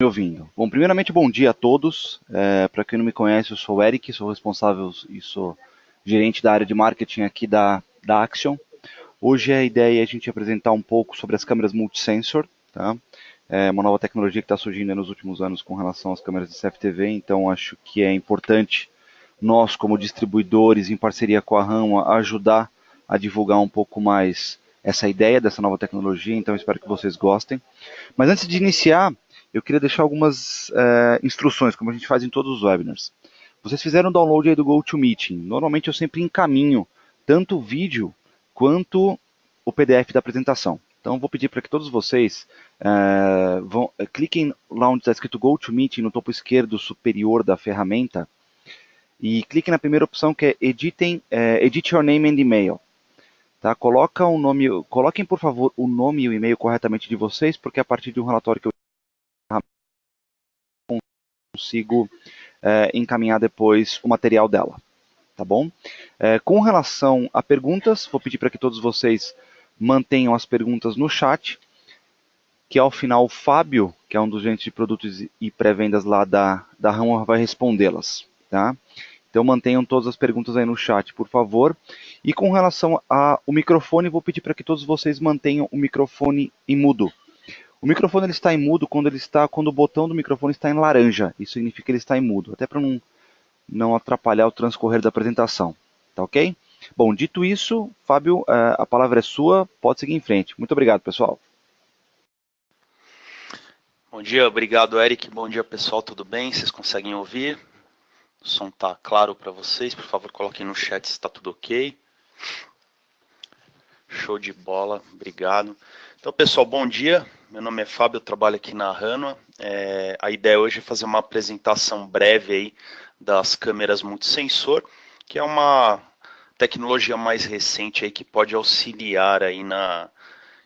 Me ouvindo. Bom, primeiramente, bom dia a todos. Para quem não me conhece, eu sou o Eric, sou responsável e sou gerente da área de marketing aqui da Axion. Hoje a ideia é a gente apresentar um pouco sobre as câmeras multisensor, tá? É uma nova tecnologia que está surgindo nos últimos anos com relação às câmeras de CFTV, então acho que é importante nós, como distribuidores, em parceria com a Rama, ajudar a divulgar um pouco mais essa ideia dessa nova tecnologia, então espero que vocês gostem. Mas antes de iniciar, eu queria deixar algumas instruções, como a gente faz em todos os webinars. Vocês fizeram o download aí do GoToMeeting. Normalmente eu sempre encaminho tanto o vídeo quanto o PDF da apresentação. Então vou pedir para que todos vocês cliquem lá onde está escrito GoToMeeting, no topo esquerdo superior da ferramenta, e cliquem na primeira opção que é Edit Your Name and Email. Tá? Coloquem por favor o nome e o e-mail corretamente de vocês, porque a partir de um relatório que eu consigo encaminhar depois o material dela, tá bom? Com relação a perguntas, vou pedir para que todos vocês mantenham as perguntas no chat, que ao final o Fábio, que é um dos gerentes de produtos e pré-vendas lá da Rama, vai respondê-las, tá? Então mantenham todas as perguntas aí no chat, por favor. E com relação ao microfone, vou pedir para que todos vocês mantenham o microfone em mudo. O microfone ele está em mudo quando o botão do microfone está em laranja. Isso significa que ele está em mudo, até para não atrapalhar o transcorrer da apresentação. Tá ok? Bom, dito isso, Fábio, a palavra é sua, pode seguir em frente. Muito obrigado, pessoal. Bom dia, obrigado, Eric. Bom dia, pessoal, tudo bem? Vocês conseguem ouvir? O som está claro para vocês? Por favor, coloquem no chat se está tudo ok. Show de bola, obrigado. Então, pessoal, bom dia. Meu nome é Fábio, eu trabalho aqui na Hanwha. A ideia hoje é fazer uma apresentação breve aí das câmeras multisensor, que é uma tecnologia mais recente aí que pode auxiliar aí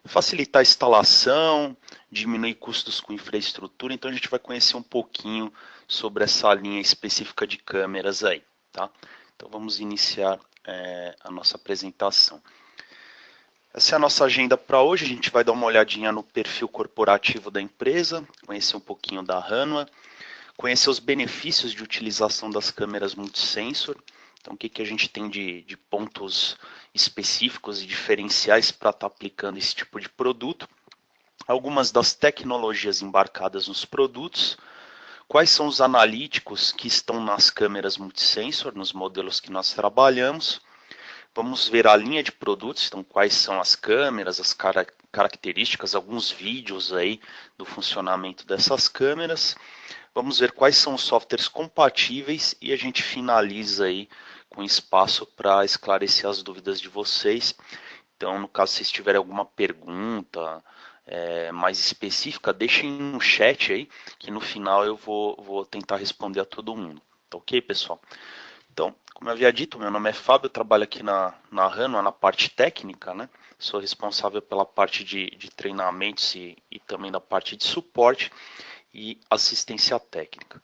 facilitar a instalação, diminuir custos com infraestrutura. Então a gente vai conhecer um pouquinho sobre essa linha específica de câmeras aí, tá? Então vamos iniciar a nossa apresentação. Essa é a nossa agenda para hoje. A gente vai dar uma olhadinha no perfil corporativo da empresa, conhecer um pouquinho da Hanwha, conhecer os benefícios de utilização das câmeras multisensor. Então, o que a gente tem de pontos específicos e diferenciais para estar aplicando esse tipo de produto. Algumas das tecnologias embarcadas nos produtos. Quais são os analíticos que estão nas câmeras multisensor, nos modelos que nós trabalhamos. Vamos ver a linha de produtos, então quais são as câmeras, as características, alguns vídeos aí do funcionamento dessas câmeras. Vamos ver quais são os softwares compatíveis e a gente finaliza aí com espaço para esclarecer as dúvidas de vocês. Então, no caso, se vocês tiverem alguma pergunta mais específica, deixem no chat aí, que no final eu vou tentar responder a todo mundo. Tá ok, pessoal? Então, como eu havia dito, meu nome é Fábio, eu trabalho aqui na Hanwha, na parte técnica, né? Sou responsável pela parte de treinamentos e também da parte de suporte e assistência técnica.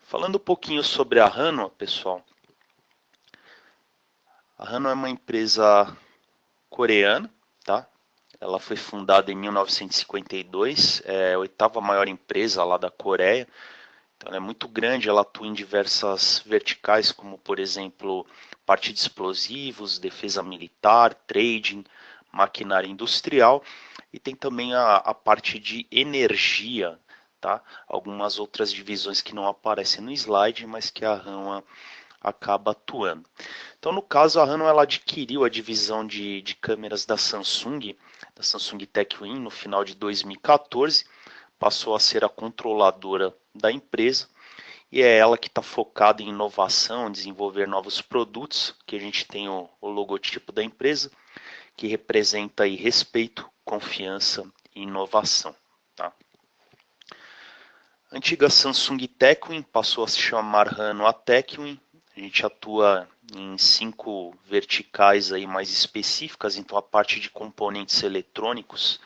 Falando um pouquinho sobre a Hanwha, pessoal. A Hanwha é uma empresa coreana, tá? Ela foi fundada em 1952, é a oitava maior empresa lá da Coreia. Então ela é muito grande, ela atua em diversas verticais, como por exemplo, parte de explosivos, defesa militar, trading, maquinária industrial e tem também a parte de energia, tá? Algumas outras divisões que não aparecem no slide, mas que a Hanwha acaba atuando. Então, no caso, a Hanwha ela adquiriu a divisão de câmeras da Samsung TechWin, no final de 2014, passou a ser a controladora da empresa, e é ela que está focada em inovação, desenvolver novos produtos, que a gente tem o logotipo da empresa, que representa aí respeito, confiança e inovação. Tá? A antiga Samsung TechWin passou a se chamar Hanwha TechWin. A gente atua em 5 verticais aí mais específicas, então a parte de componentes eletrônicos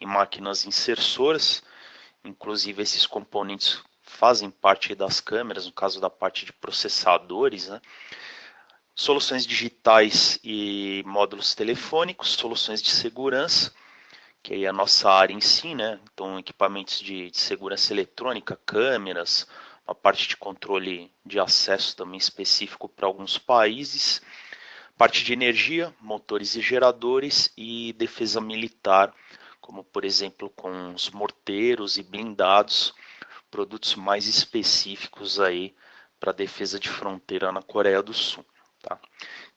e máquinas insersoras, inclusive esses componentes fazem parte das câmeras, no caso da parte de processadores, né? Soluções digitais e módulos telefônicos, soluções de segurança, que é a nossa área em si, né? Então, equipamentos de segurança eletrônica, câmeras, uma parte de controle de acesso também específico para alguns países, parte de energia, motores e geradores e defesa militar, como por exemplo com os morteiros e blindados, produtos mais específicos aí para defesa de fronteira na Coreia do Sul. Tá?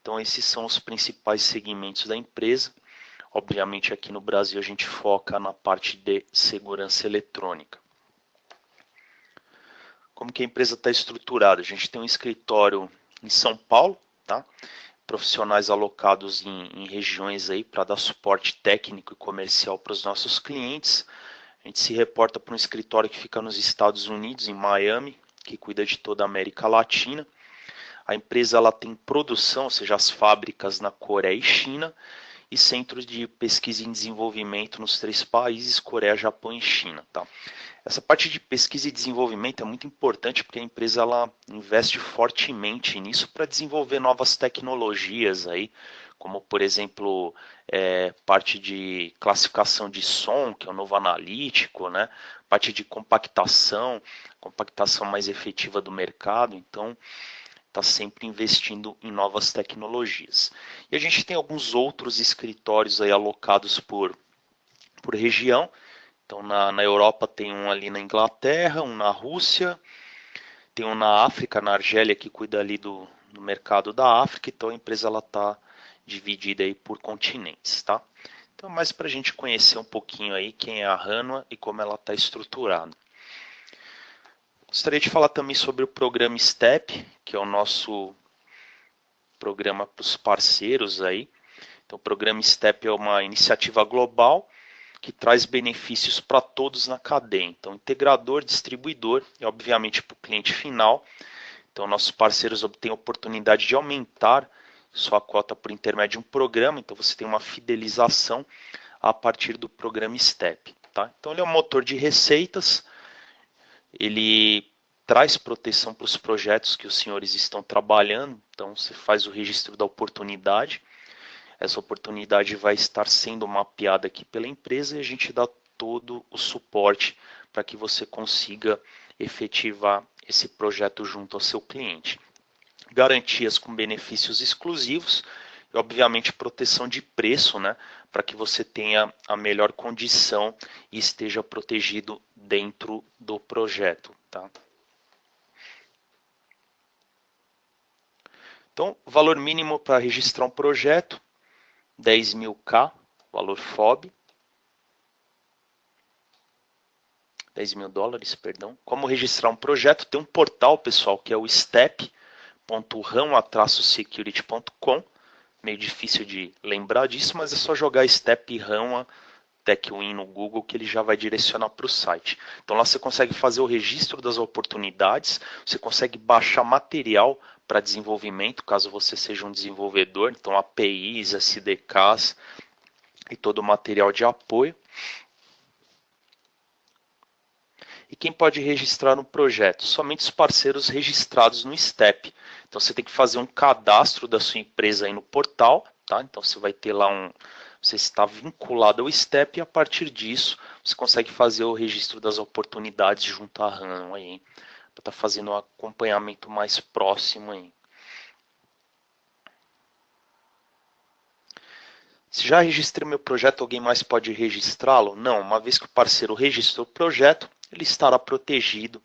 Então esses são os principais segmentos da empresa. Obviamente aqui no Brasil a gente foca na parte de segurança eletrônica. Como que a empresa está estruturada? A gente tem um escritório em São Paulo, tá? Profissionais alocados em regiões aí para dar suporte técnico e comercial para os nossos clientes. A gente se reporta para um escritório que fica nos Estados Unidos, em Miami, que cuida de toda a América Latina. A empresa ela tem produção, ou seja, as fábricas na Coreia e China, e centros de pesquisa e desenvolvimento nos 3 países, Coreia, Japão e China. Tá? Essa parte de pesquisa e desenvolvimento é muito importante porque a empresa ela investe fortemente nisso para desenvolver novas tecnologias aí, como por exemplo parte de classificação de som, que é o novo analítico, né? Parte de compactação mais efetiva do mercado. Então está sempre investindo em novas tecnologias. E a gente tem alguns outros escritórios aí alocados por região. Então na Europa tem um ali na Inglaterra, um na Rússia, tem um na África, na Argélia, que cuida ali do mercado da África. Então a empresa está dividida aí por continentes, tá? Então mais para a gente conhecer um pouquinho aí quem é a Hanwha e como ela está estruturada. Gostaria de falar também sobre o programa STEP, que é o nosso programa para os parceiros aí. Então, o programa STEP é uma iniciativa global que traz benefícios para todos na cadeia. Então, integrador, distribuidor e, obviamente, para o cliente final. Então, nossos parceiros obtêm a oportunidade de aumentar sua cota por intermédio de um programa. Então, você tem uma fidelização a partir do programa STEP. Tá? Então, ele é um motor de receitas. Ele traz proteção para os projetos que os senhores estão trabalhando. Então, você faz o registro da oportunidade. Essa oportunidade vai estar sendo mapeada aqui pela empresa e a gente dá todo o suporte para que você consiga efetivar esse projeto junto ao seu cliente. Garantias com benefícios exclusivos e, obviamente, proteção de preço, né, para que você tenha a melhor condição e esteja protegido dentro do projeto. Tá? Então, valor mínimo para registrar um projeto, 10.000 valor FOB. 10 mil dólares, perdão. Como registrar um projeto? Tem um portal, pessoal, que é o step.hanwha-security.com. Meio difícil de lembrar disso, mas é só jogar Step Hanwha TechWin no Google que ele já vai direcionar para o site. Então lá você consegue fazer o registro das oportunidades, você consegue baixar material para desenvolvimento, caso você seja um desenvolvedor, então APIs, SDKs e todo o material de apoio. E quem pode registrar um projeto? Somente os parceiros registrados no STEP. Então você tem que fazer um cadastro da sua empresa aí no portal, tá? Então você vai ter lá você está vinculado ao STEP e a partir disso você consegue fazer o registro das oportunidades junto à Hanwha aí, para estar fazendo um acompanhamento mais próximo aí. Se já registrei meu projeto, alguém mais pode registrá-lo? Não, uma vez que o parceiro registrou o projeto, ele estará protegido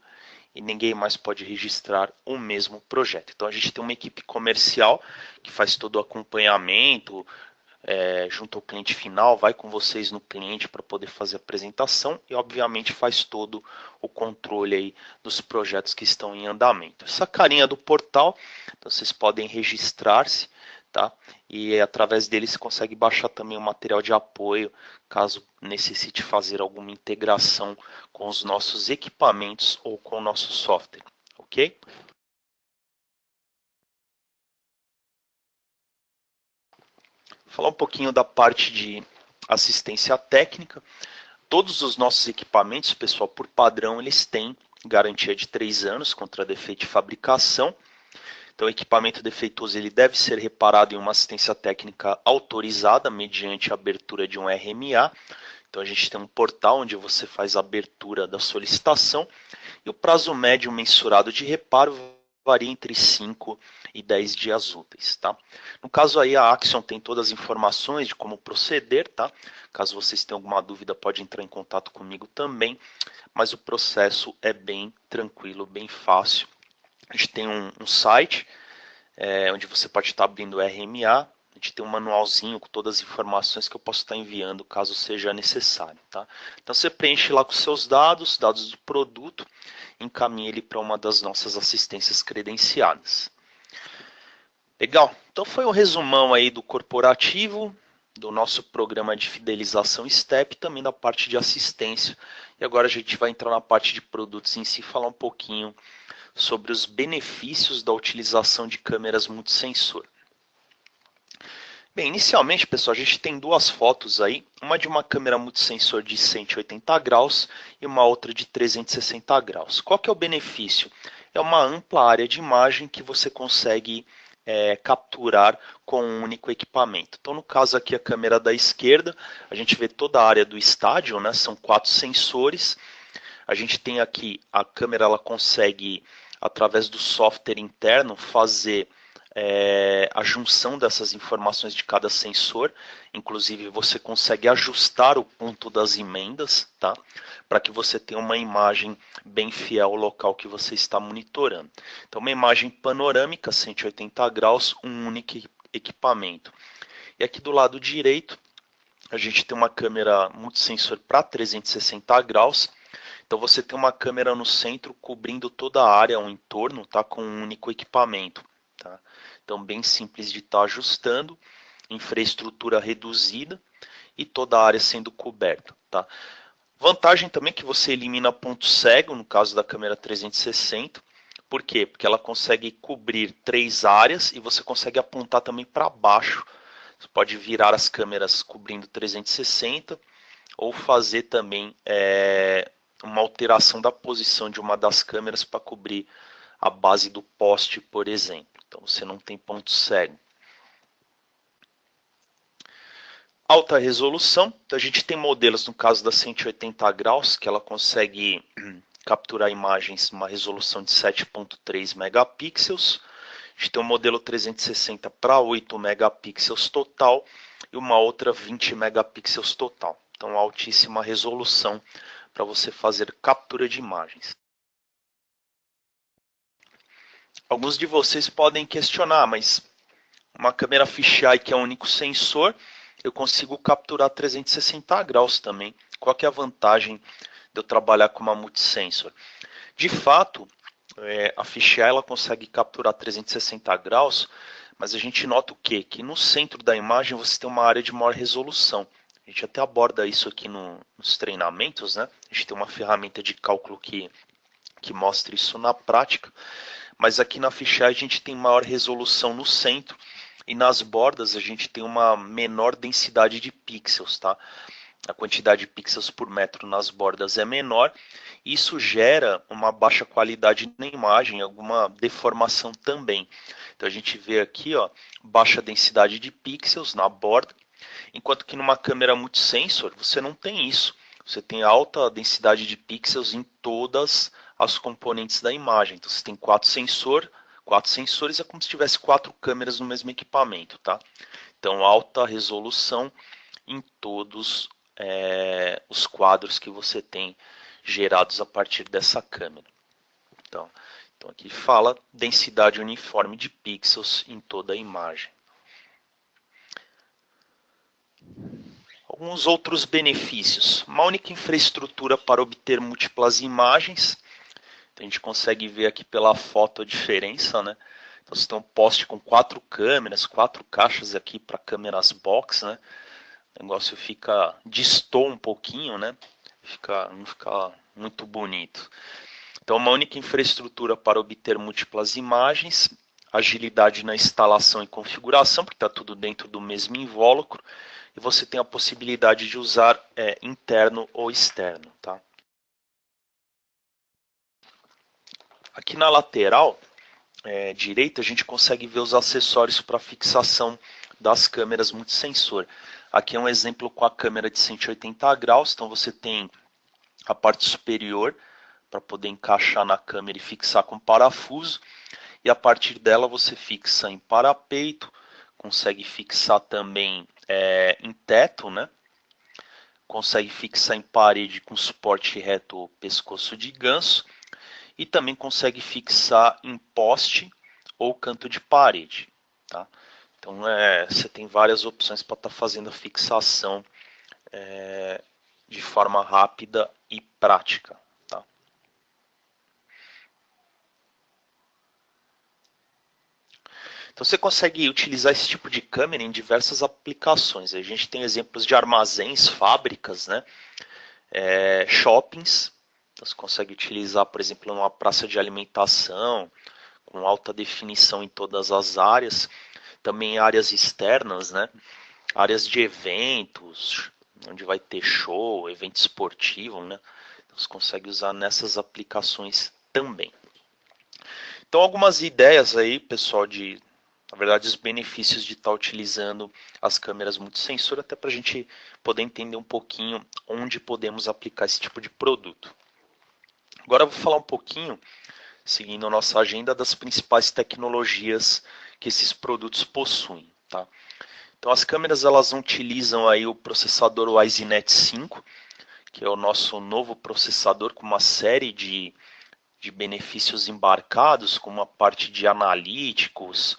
e ninguém mais pode registrar o mesmo projeto. Então a gente tem uma equipe comercial que faz todo o acompanhamento junto ao cliente final, vai com vocês no cliente para poder fazer a apresentação e obviamente faz todo o controle aí dos projetos que estão em andamento. Essa carinha do portal, então vocês podem registrar-se, tá? E através dele você consegue baixar também o material de apoio, caso necessite fazer alguma integração com os nossos equipamentos ou com o nosso software, ok? Falar um pouquinho da parte de assistência técnica. Todos os nossos equipamentos, pessoal, por padrão, eles têm garantia de 3 anos contra defeito de fabricação. Então, o equipamento defeituoso ele deve ser reparado em uma assistência técnica autorizada mediante a abertura de um RMA. Então a gente tem um portal onde você faz a abertura da solicitação e o prazo médio mensurado de reparo varia entre 5 e 10 dias úteis, tá? No caso aí a Axion tem todas as informações de como proceder, tá? Caso vocês tenham alguma dúvida pode entrar em contato comigo também, mas o processo é bem tranquilo, bem fácil. A gente tem um site onde você pode estar abrindo o RMA, a gente tem um manualzinho com todas as informações que eu posso estar enviando caso seja necessário, tá? Então você preenche lá com seus dados do produto, encaminha ele para uma das nossas assistências credenciadas. Legal, então foi um resumão aí do corporativo, do nosso programa de fidelização STEP, também da parte de assistência. E agora a gente vai entrar na parte de produtos em si, falar um pouquinho sobre os benefícios da utilização de câmeras multisensor. Bem, inicialmente, pessoal, a gente tem duas fotos aí, uma de uma câmera multisensor de 180 graus e uma outra de 360 graus. Qual que é o benefício? É uma ampla área de imagem que você consegue capturar com um único equipamento. Então, no caso aqui, a câmera da esquerda, a gente vê toda a área do estádio, né? São 4 sensores. A gente tem aqui, a câmera ela consegue, através do software interno, fazer a junção dessas informações de cada sensor. Inclusive você consegue ajustar o ponto das emendas, tá? Para que você tenha uma imagem bem fiel ao local que você está monitorando. Então uma imagem panorâmica, 180 graus, um único equipamento. E aqui do lado direito, a gente tem uma câmera multisensor para 360 graus. Então você tem uma câmera no centro cobrindo toda a área ao entorno, tá? Com um único equipamento. Tá? Então, bem simples de estar ajustando, infraestrutura reduzida e toda a área sendo coberta. Tá? Vantagem também é que você elimina ponto cego, no caso da câmera 360. Por quê? Porque ela consegue cobrir 3 áreas e você consegue apontar também para baixo. Você pode virar as câmeras cobrindo 360 ou fazer também uma alteração da posição de uma das câmeras para cobrir a base do poste, por exemplo. Então você não tem ponto cego. Alta resolução. Então, a gente tem modelos, no caso da 180 graus, que ela consegue capturar imagens numa resolução de 7.3 megapixels. A gente tem um modelo 360 para 8 megapixels total e uma outra 20 megapixels total. Então, altíssima resolução para você fazer captura de imagens. Alguns de vocês podem questionar, mas uma câmera fisheye que é um único sensor, eu consigo capturar 360 graus também. Qual que é a vantagem de eu trabalhar com uma multisensor? De fato, a fisheye ela consegue capturar 360 graus, mas a gente nota o quê? Que no centro da imagem você tem uma área de maior resolução. A gente até aborda isso aqui nos treinamentos, né? A gente tem uma ferramenta de cálculo que mostra isso na prática. Mas aqui na fisheye a gente tem maior resolução no centro e nas bordas a gente tem uma menor densidade de pixels, tá? A quantidade de pixels por metro nas bordas é menor. Isso gera uma baixa qualidade na imagem, alguma deformação também. Então a gente vê aqui, ó, baixa densidade de pixels na borda, enquanto que numa câmera multisensor você não tem isso. Você tem alta densidade de pixels em todas as componentes da imagem. Então você tem 4 sensores, é como se tivesse 4 câmeras no mesmo equipamento, tá? Então alta resolução em todos os quadros que você tem gerados a partir dessa câmera. Então aqui fala densidade uniforme de pixels em toda a imagem. Alguns outros benefícios. Uma única infraestrutura para obter múltiplas imagens. Então, a gente consegue ver aqui pela foto a diferença, né? Então você tem um poste com 4 câmeras, 4 caixas aqui para câmeras box, né? O negócio distou um pouquinho, né? Não fica muito bonito. Então, uma única infraestrutura para obter múltiplas imagens, agilidade na instalação e configuração, porque está tudo dentro do mesmo invólucro, e você tem a possibilidade de usar interno ou externo, tá? Aqui na lateral direita, a gente consegue ver os acessórios para fixação das câmeras multisensor. Aqui é um exemplo com a câmera de 180 graus, então você tem a parte superior para poder encaixar na câmera e fixar com parafuso, e a partir dela você fixa em parapeito, consegue fixar também em teto, né? Consegue fixar em parede com suporte reto ou pescoço de ganso, e também consegue fixar em poste ou canto de parede, tá? Então você tem várias opções para estar fazendo a fixação de forma rápida e prática, tá? Então você consegue utilizar esse tipo de câmera em diversas aplicações. A gente tem exemplos de armazéns, fábricas, né? Shoppings. Então você consegue utilizar, por exemplo, numa praça de alimentação, com alta definição em todas as áreas. Também áreas externas, né? Áreas de eventos, onde vai ter show, evento esportivo, né? Então você consegue usar nessas aplicações também. Então algumas ideias aí, pessoal, na verdade, os benefícios de estar utilizando as câmeras multisensor, até para a gente poder entender um pouquinho onde podemos aplicar esse tipo de produto. Agora eu vou falar um pouquinho, seguindo a nossa agenda, das principais tecnologias que esses produtos possuem, tá? Então as câmeras elas utilizam aí o processador WiseNet 5, que é o nosso novo processador com uma série de benefícios embarcados, como a parte de analíticos,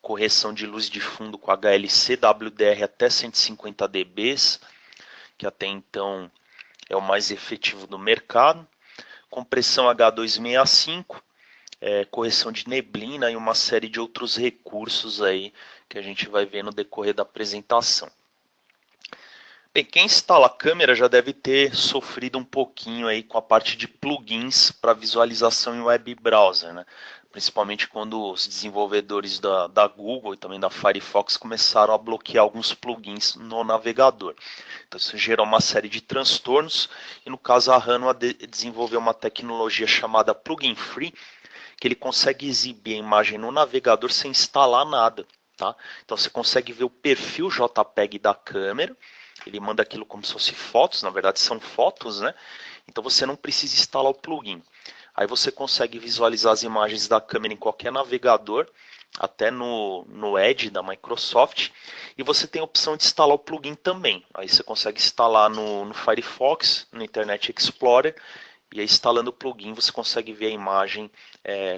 correção de luz de fundo com HLC WDR até 150 dB, que até então é o mais efetivo do mercado, compressão H265, correção de neblina e uma série de outros recursos aí que a gente vai ver no decorrer da apresentação. Bem, quem instala a câmera já deve ter sofrido um pouquinho aí com a parte de plugins para visualização em web browser, né? Principalmente quando os desenvolvedores da Google e também da Firefox começaram a bloquear alguns plugins no navegador. Então isso gerou uma série de transtornos e no caso a Hanwha desenvolveu uma tecnologia chamada Plugin Free, que ele consegue exibir a imagem no navegador sem instalar nada, tá? Então você consegue ver o perfil JPEG da câmera. Ele manda aquilo como se fosse fotos, na verdade são fotos, né? Então você não precisa instalar o plugin. Aí você consegue visualizar as imagens da câmera em qualquer navegador, até no Edge da Microsoft. E você tem a opção de instalar o plugin também. Aí você consegue instalar no Firefox, no Internet Explorer. E aí instalando o plugin você consegue ver a imagem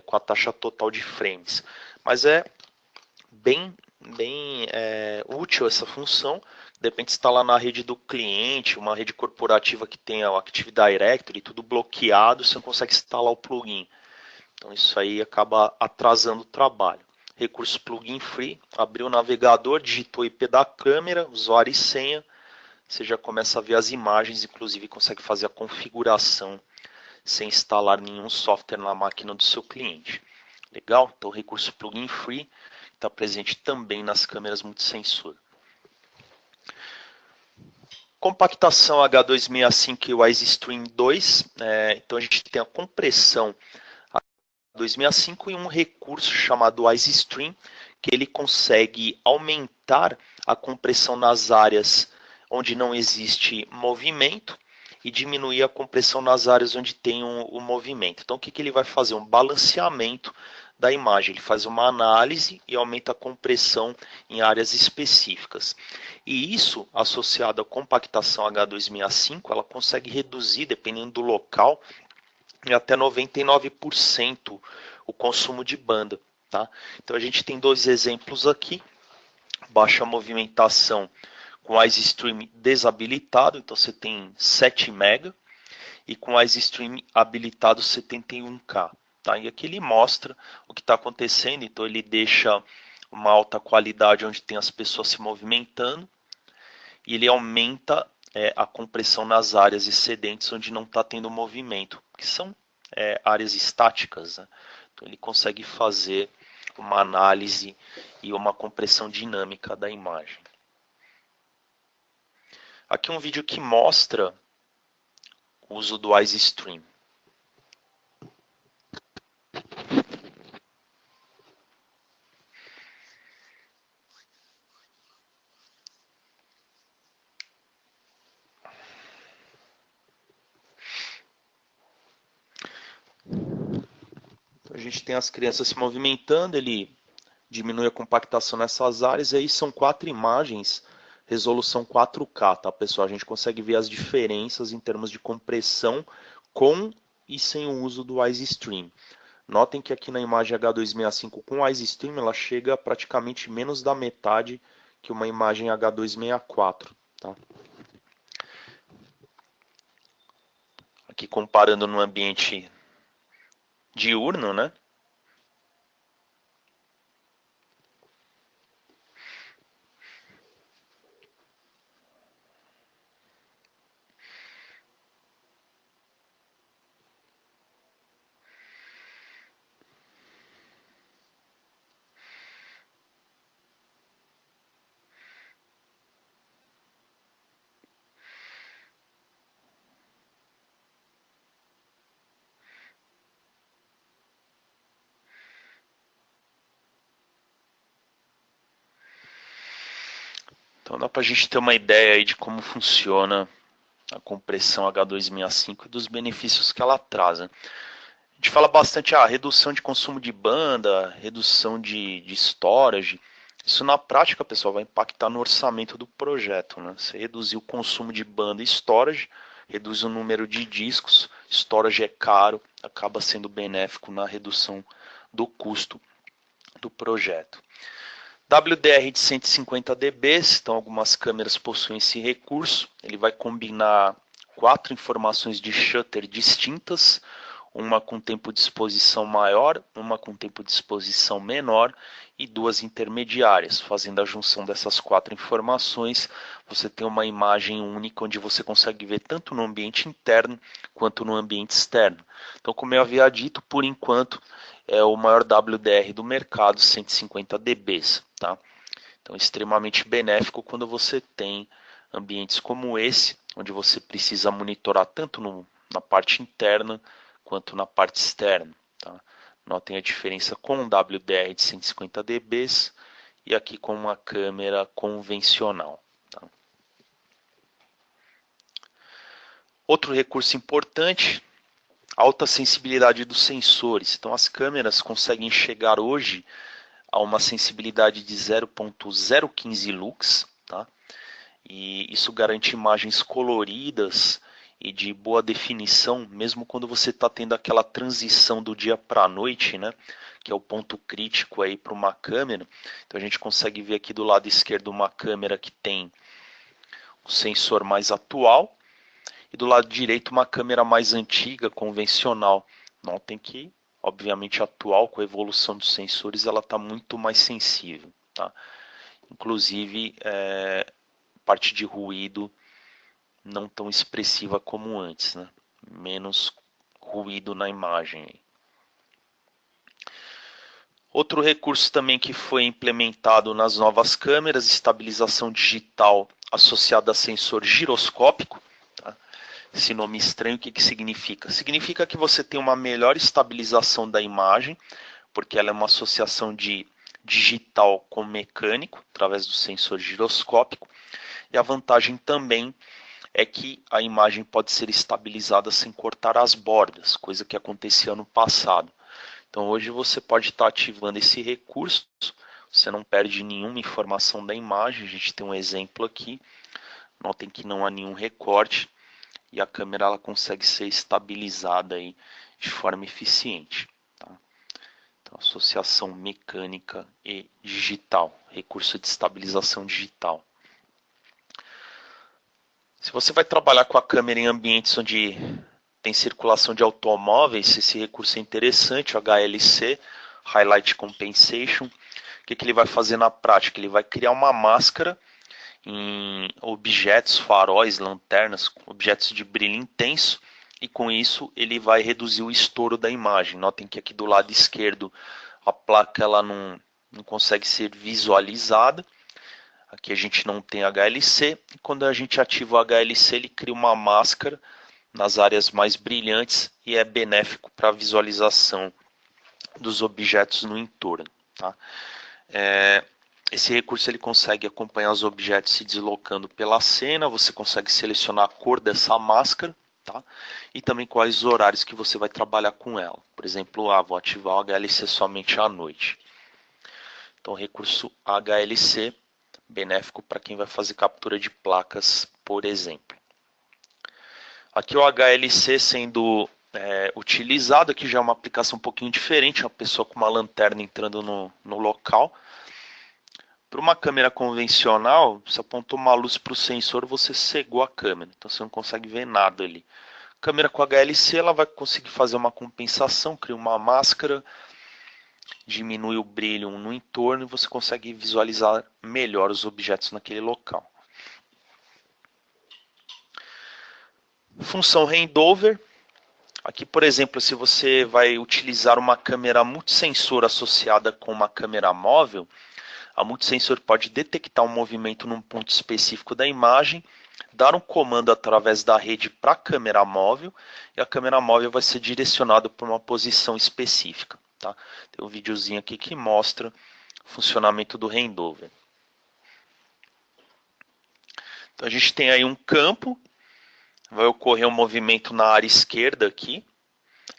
com a taxa total de frames. Mas é bem útil essa função. De repente está lá na rede do cliente, uma rede corporativa que tenha o Active Directory, tudo bloqueado, você não consegue instalar o plugin. Então isso aí acaba atrasando o trabalho. Recurso plugin free, abriu o navegador, digitou o IP da câmera, usuário e senha, você já começa a ver as imagens, inclusive consegue fazer a configuração sem instalar nenhum software na máquina do seu cliente. Legal? Então o recurso plugin free está presente também nas câmeras multisensor. Compactação H265 e WiseStream 2. Então a gente tem a compressão H265 e um recurso chamado WiseStream, que ele consegue aumentar a compressão nas áreas onde não existe movimento e diminuir a compressão nas áreas onde tem o movimento. Então o que ele vai fazer? Um balanceamento da imagem. Ele faz uma análise e aumenta a compressão em áreas específicas. E isso, associado à compactação H265, ela consegue reduzir, dependendo do local, em até 99% o consumo de banda. Tá? Então a gente tem dois exemplos aqui. Baixa movimentação com WiseStream desabilitado, então você tem 7 MB, e com WiseStream habilitado 71K. Tá? E aqui ele mostra o que está acontecendo, então ele deixa uma alta qualidade onde tem as pessoas se movimentando, e ele aumenta a compressão nas áreas excedentes onde não está tendo movimento, que são áreas estáticas. Né? Então ele consegue fazer uma análise e uma compressão dinâmica da imagem. Aqui um vídeo que mostra o uso do WiseStream. Então a gente tem as crianças se movimentando, ele diminui a compactação nessas áreas, e aí são 4 imagens, resolução 4K, tá, pessoal? A gente consegue ver as diferenças em termos de compressão com e sem o uso do EasyStream. Notem que aqui na imagem H265 com o EasyStream ela chega a praticamente menos da metade que uma imagem H264, tá? Aqui comparando no ambiente diurno, né? Então dá para a gente ter uma ideia aí de como funciona a compressão H265 e dos benefícios que ela traz, né? A gente fala bastante redução de consumo de banda, redução de storage. Isso na prática, pessoal, vai impactar no orçamento do projeto, né? Você reduzir o consumo de banda e storage, reduz o número de discos, storage é caro, acaba sendo benéfico na redução do custo do projeto. WDR de 150 dB, então algumas câmeras possuem esse recurso. Ele vai combinar 4 informações de shutter distintas, uma com tempo de exposição maior, uma com tempo de exposição menor e 2 intermediárias. Fazendo a junção dessas 4 informações, você tem uma imagem única onde você consegue ver tanto no ambiente interno quanto no ambiente externo. Então, como eu havia dito, por enquanto é o maior WDR do mercado, 150 dB, tá? Então, extremamente benéfico quando você tem ambientes como esse, onde você precisa monitorar tanto na parte interna quanto na parte externa. Tá? Notem a diferença com um WDR de 150 dB e aqui com uma câmera convencional. Tá? Outro recurso importante, alta sensibilidade dos sensores. Então as câmeras conseguem chegar hoje a uma sensibilidade de 0.015 lux, tá? E isso garante imagens coloridas e de boa definição, mesmo quando você está tendo aquela transição do dia para a noite, né? Que é o ponto crítico aí para uma câmera. Então a gente consegue ver aqui do lado esquerdo uma câmera que tem o sensor mais atual e do lado direito uma câmera mais antiga, convencional. Notem que, obviamente, atual, com a evolução dos sensores, ela está muito mais sensível. Tá? Inclusive, parte de ruído não tão expressiva como antes, né? Menos ruído na imagem. Outro recurso também que foi implementado nas novas câmeras, estabilização digital associada a sensor giroscópico. Tá? Esse nome estranho, o que significa? Significa que você tem uma melhor estabilização da imagem, porque ela é uma associação de digital com mecânico, através do sensor giroscópico. E a vantagem também é que a imagem pode ser estabilizada sem cortar as bordas, coisa que acontecia no passado. Então hoje você pode estar ativando esse recurso, você não perde nenhuma informação da imagem, a gente tem um exemplo aqui, notem que não há nenhum recorte e a câmera ela consegue ser estabilizada aí de forma eficiente. Tá? Então, associação mecânica e digital, recurso de estabilização digital. Se você vai trabalhar com a câmera em ambientes onde tem circulação de automóveis, esse recurso é interessante, o HLC, Highlight Compensation. O que ele vai fazer na prática? Ele vai criar uma máscara em objetos, faróis, lanternas, objetos de brilho intenso, e com isso ele vai reduzir o estouro da imagem. Notem que aqui do lado esquerdo a placa ela não consegue ser visualizada. Aqui a gente não tem HLC, e quando a gente ativa o HLC ele cria uma máscara nas áreas mais brilhantes e é benéfico para a visualização dos objetos no entorno. Tá? Esse recurso ele consegue acompanhar os objetos se deslocando pela cena, você consegue selecionar a cor dessa máscara, tá? E também quais os horários que você vai trabalhar com ela. Por exemplo, vou ativar o HLC somente à noite. Então, recurso HLC, benéfico para quem vai fazer captura de placas, por exemplo. Aqui o HLC sendo utilizado, aqui já é uma aplicação um pouquinho diferente, uma pessoa com uma lanterna entrando no local. Para uma câmera convencional, você apontou uma luz para o sensor, você cegou a câmera, então você não consegue ver nada ali. Câmera com HLC, ela vai conseguir fazer uma compensação, cria uma máscara, diminui o brilho no entorno e você consegue visualizar melhor os objetos naquele local. Função handover. Aqui, por exemplo, se você vai utilizar uma câmera multissensor associada com uma câmera móvel, a multissensor pode detectar um movimento num ponto específico da imagem, dar um comando através da rede para a câmera móvel, e a câmera móvel vai ser direcionada para uma posição específica. Tá? Tem um videozinho aqui que mostra o funcionamento do handover. Então a gente tem aí um campo, vai ocorrer um movimento na área esquerda aqui,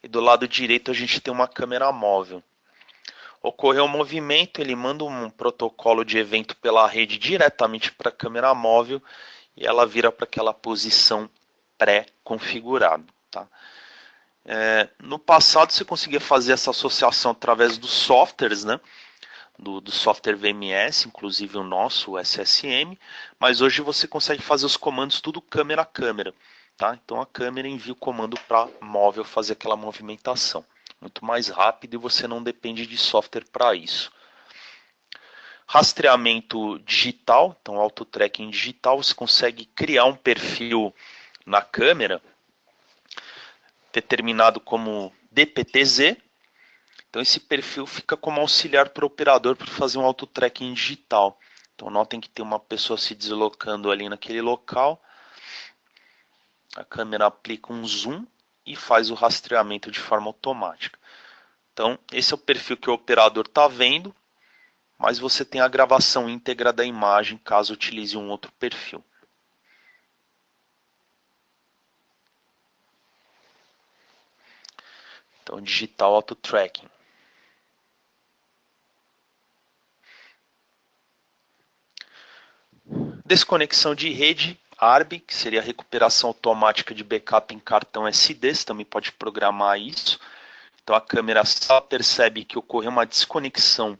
e do lado direito a gente tem uma câmera móvel. Ocorreu um movimento, ele manda um protocolo de evento pela rede diretamente para a câmera móvel, e ela vira para aquela posição pré-configurada. Tá? No passado você conseguia fazer essa associação através dos softwares, né? Do software VMS, inclusive o nosso, o SSM, mas hoje você consegue fazer os comandos tudo câmera a câmera. Tá? Então a câmera envia o comando para móvel fazer aquela movimentação. Muito mais rápido e você não depende de software para isso. Rastreamento digital, então auto-tracking digital, você consegue criar um perfil na câmera determinado como DPTZ. Então esse perfil fica como auxiliar para o operador para fazer um auto-tracking digital. Então notem que tem uma pessoa se deslocando ali naquele local. A câmera aplica um zoom e faz o rastreamento de forma automática. Então esse é o perfil que o operador está vendo, mas você tem a gravação íntegra da imagem caso utilize um outro perfil. Então digital auto tracking. Desconexão de rede, ARB, que seria a recuperação automática de backup em cartão SD, você também pode programar isso. Então a câmera só percebe que ocorreu uma desconexão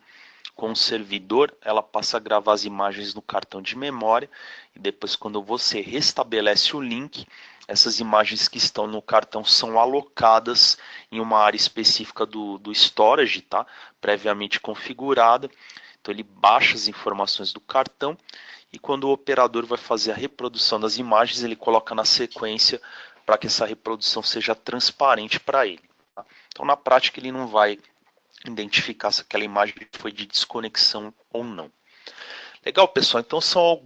com o servidor, ela passa a gravar as imagens no cartão de memória e depois quando você restabelece o link, essas imagens que estão no cartão são alocadas em uma área específica do storage, tá? Previamente configurada. Então ele baixa as informações do cartão e quando o operador vai fazer a reprodução das imagens, ele coloca na sequência para que essa reprodução seja transparente para ele. Tá? Então na prática ele não vai identificar se aquela imagem foi de desconexão ou não. Legal, pessoal. Então são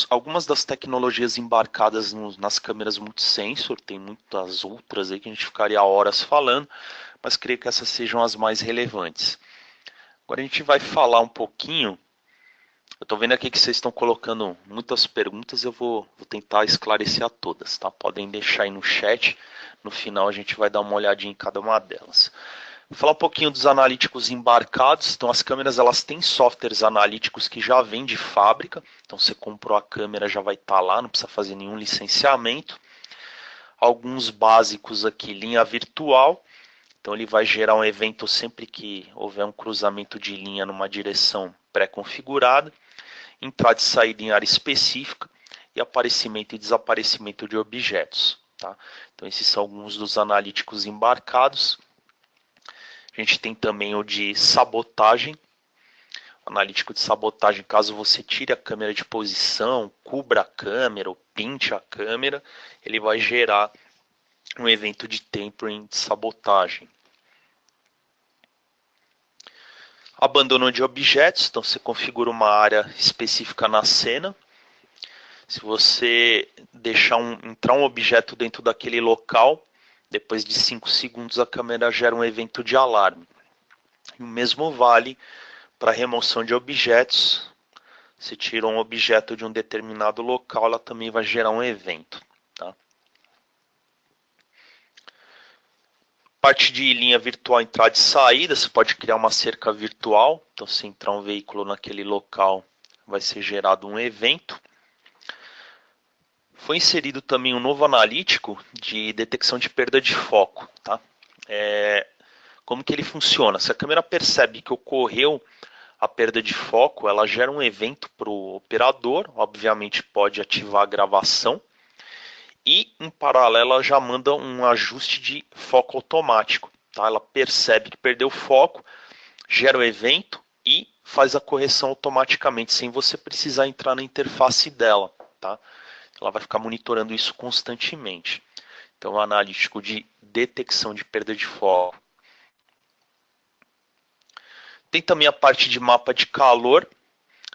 algumas das tecnologias embarcadas nas câmeras multisensor. Tem muitas outras aí que a gente ficaria horas falando, mas creio que essas sejam as mais relevantes. Agora a gente vai falar um pouquinho. Eu estou vendo aqui que vocês estão colocando muitas perguntas, eu vou tentar esclarecer a todas, tá? Podem deixar aí no chat, no final a gente vai dar uma olhadinha em cada uma delas. Vou falar um pouquinho dos analíticos embarcados. Então as câmeras elas têm softwares analíticos que já vêm de fábrica. Então você comprou a câmera, já vai estar lá, não precisa fazer nenhum licenciamento. Alguns básicos aqui, linha virtual. Então ele vai gerar um evento sempre que houver um cruzamento de linha numa direção pré-configurada. Entrada e saída em área específica e aparecimento e desaparecimento de objetos. Tá? Então esses são alguns dos analíticos embarcados. A gente tem também o de sabotagem, analítico de sabotagem, caso você tire a câmera de posição, cubra a câmera ou pinte a câmera, ele vai gerar um evento de tempering de sabotagem. Abandono de objetos, então você configura uma área específica na cena. Se você deixar entrar um objeto dentro daquele local, depois de 5 segundos a câmera gera um evento de alarme. E o mesmo vale para remoção de objetos. Se tira um objeto de um determinado local, ela também vai gerar um evento. Tá? Parte de linha virtual, entrada e saída, você pode criar uma cerca virtual. Então, se entrar um veículo naquele local, vai ser gerado um evento. Foi inserido também um novo analítico de detecção de perda de foco. Tá? Como que ele funciona? Se a câmera percebe que ocorreu a perda de foco, ela gera um evento para o operador, obviamente pode ativar a gravação, e em paralelo ela já manda um ajuste de foco automático. Tá? Ela percebe que perdeu o foco, gera o evento e faz a correção automaticamente, sem você precisar entrar na interface dela. Tá? Ela vai ficar monitorando isso constantemente. Então, o analítico de detecção de perda de foco. Tem também a parte de mapa de calor.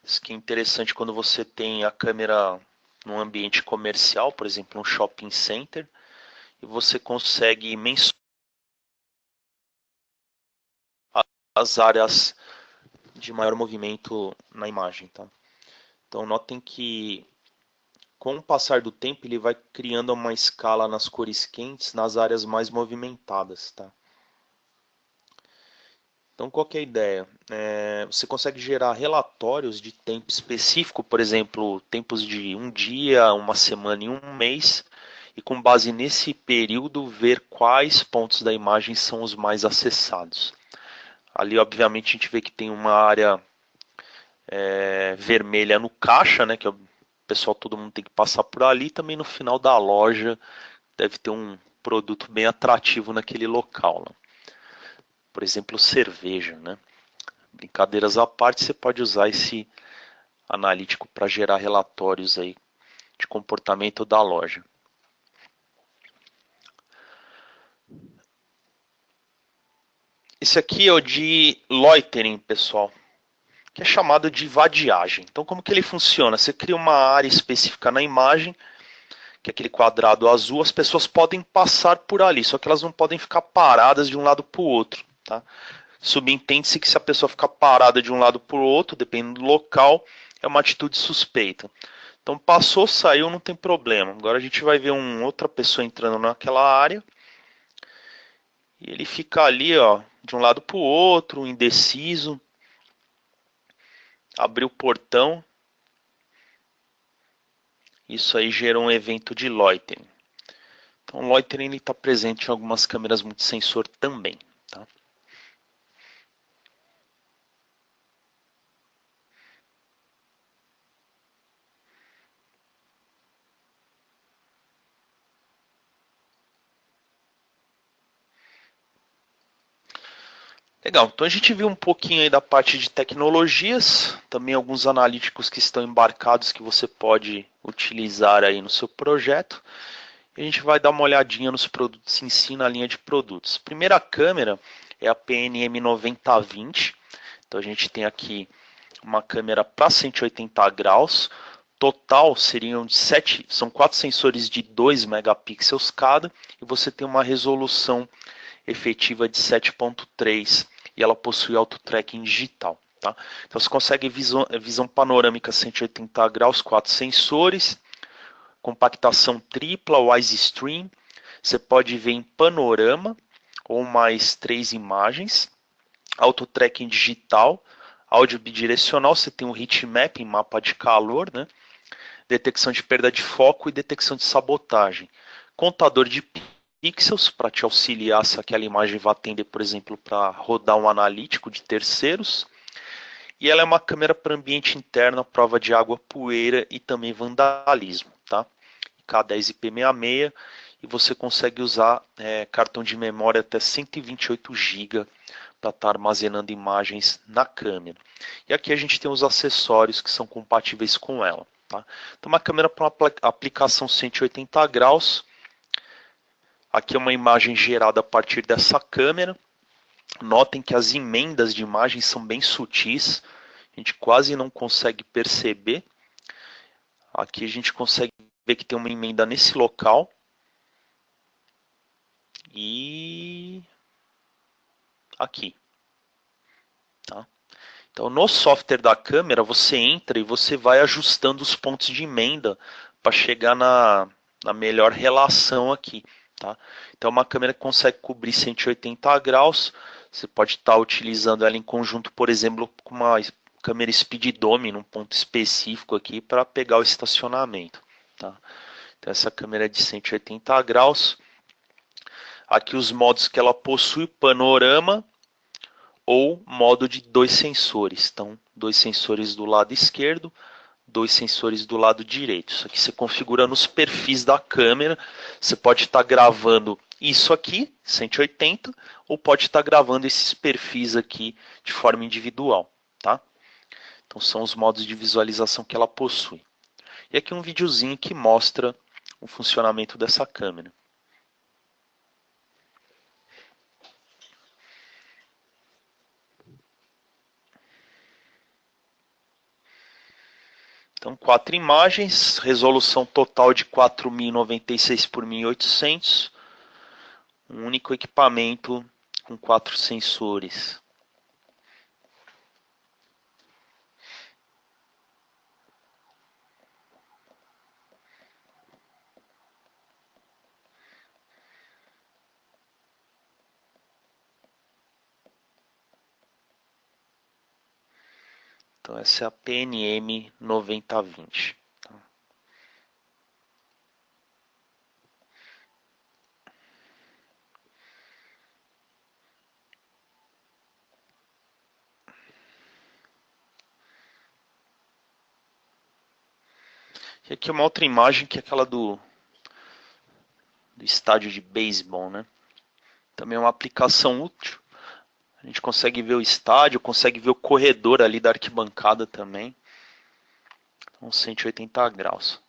Isso que é interessante quando você tem a câmera num ambiente comercial, por exemplo, um shopping center, e você consegue mensurar as áreas de maior movimento na imagem. Tá? Então, notem que com o passar do tempo, ele vai criando uma escala nas cores quentes nas áreas mais movimentadas. Tá? Então, qual que é a ideia? Você consegue gerar relatórios de tempo específico, por exemplo, tempos de um dia, uma semana e um mês, e com base nesse período, ver quais pontos da imagem são os mais acessados. Ali, obviamente, a gente vê que tem uma área vermelha no caixa, né, que o pessoal, todo mundo tem que passar por ali. Também no final da loja deve ter um produto bem atrativo naquele local. Né? Por exemplo, cerveja, né? Brincadeiras à parte, você pode usar esse analítico para gerar relatórios aí de comportamento da loja. Esse aqui é o de loitering, pessoal, que é chamado de vadiagem. Então, como que ele funciona? Você cria uma área específica na imagem, que é aquele quadrado azul, as pessoas podem passar por ali, só que elas não podem ficar paradas de um lado para o outro. Tá? Subentende-se que se a pessoa ficar parada de um lado para o outro, dependendo do local, é uma atitude suspeita. Então passou, saiu, não tem problema. Agora a gente vai ver outra pessoa entrando naquela área. E ele fica ali, ó, de um lado para o outro, indeciso. Abriu o portão. Isso aí gerou um evento de loitering. Então o loitering está presente em algumas câmeras multisensor também. Tá? Legal, então a gente viu um pouquinho aí da parte de tecnologias, também alguns analíticos que estão embarcados que você pode utilizar aí no seu projeto. E a gente vai dar uma olhadinha nos produtos em si, na linha de produtos. Primeira câmera é a PNM 9020. Então a gente tem aqui uma câmera para 180 graus. Total seriam são 4 sensores de 2 megapixels cada. E você tem uma resolução efetiva de 7.3 e ela possui auto-tracking digital. Tá? Então você consegue visão panorâmica 180 graus, 4 sensores, compactação tripla, wise stream, você pode ver em panorama ou mais 3 imagens, auto-tracking digital, áudio bidirecional, você tem um heat map em mapa de calor, né? Detecção de perda de foco e detecção de sabotagem, contador de pixels para te auxiliar se aquela imagem vai atender, por exemplo, para rodar um analítico de terceiros. E ela é uma câmera para ambiente interno, à prova de água, poeira e também vandalismo. Tá? K10 IP66 e você consegue usar cartão de memória até 128 GB para estar armazenando imagens na câmera. E aqui a gente tem os acessórios que são compatíveis com ela. Tá? Então uma câmera para aplicação 180 graus. Aqui é uma imagem gerada a partir dessa câmera. Notem que as emendas de imagem são bem sutis. A gente quase não consegue perceber. Aqui a gente consegue ver que tem uma emenda nesse local. E aqui. Tá? Então no software da câmera você entra e você vai ajustando os pontos de emenda para chegar na melhor relação aqui. tá? Então é uma câmera que consegue cobrir 180 graus. Você pode estar utilizando ela em conjunto, por exemplo, com uma câmera Speed Dome num ponto específico aqui para pegar o estacionamento, tá? Então essa câmera é de 180 graus. Aqui os modos que ela possui: panorama ou modo de 2 sensores. Então, 2 sensores do lado esquerdo, 2 sensores do lado direito. Isso aqui você configura nos perfis da câmera. Você pode estar gravando isso aqui, 180, ou pode estar gravando esses perfis aqui de forma individual, tá? Então são os modos de visualização que ela possui. E aqui um videozinho que mostra o funcionamento dessa câmera. Então, 4 imagens, resolução total de 4096 por 1800, um único equipamento com 4 sensores. Então essa é a PNM 9020. E aqui uma outra imagem que é aquela do estádio de beisebol, né? Também é uma aplicação útil. A gente consegue ver o estádio, consegue ver o corredor ali da arquibancada também. Então 180 graus.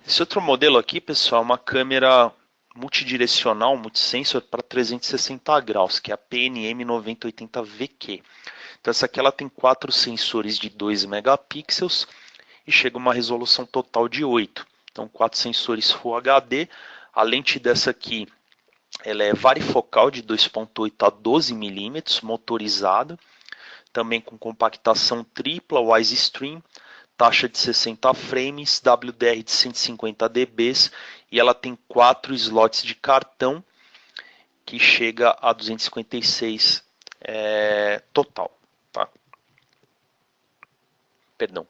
Esse outro modelo aqui, pessoal, é uma câmera multidirecional, multisensor para 360 graus, que é a PNM 9080 VQ. Então essa aqui ela tem 4 sensores de 2 megapixels e chega a uma resolução total de 8. Então 4 sensores Full HD. A lente dessa aqui ela é varifocal de 2.8 a 12 milímetros, motorizada, também com compactação tripla, Wise Stream, taxa de 60 frames, WDR de 150 dB e ela tem 4 slots de cartão que chega a 256 total, tá? Perdão,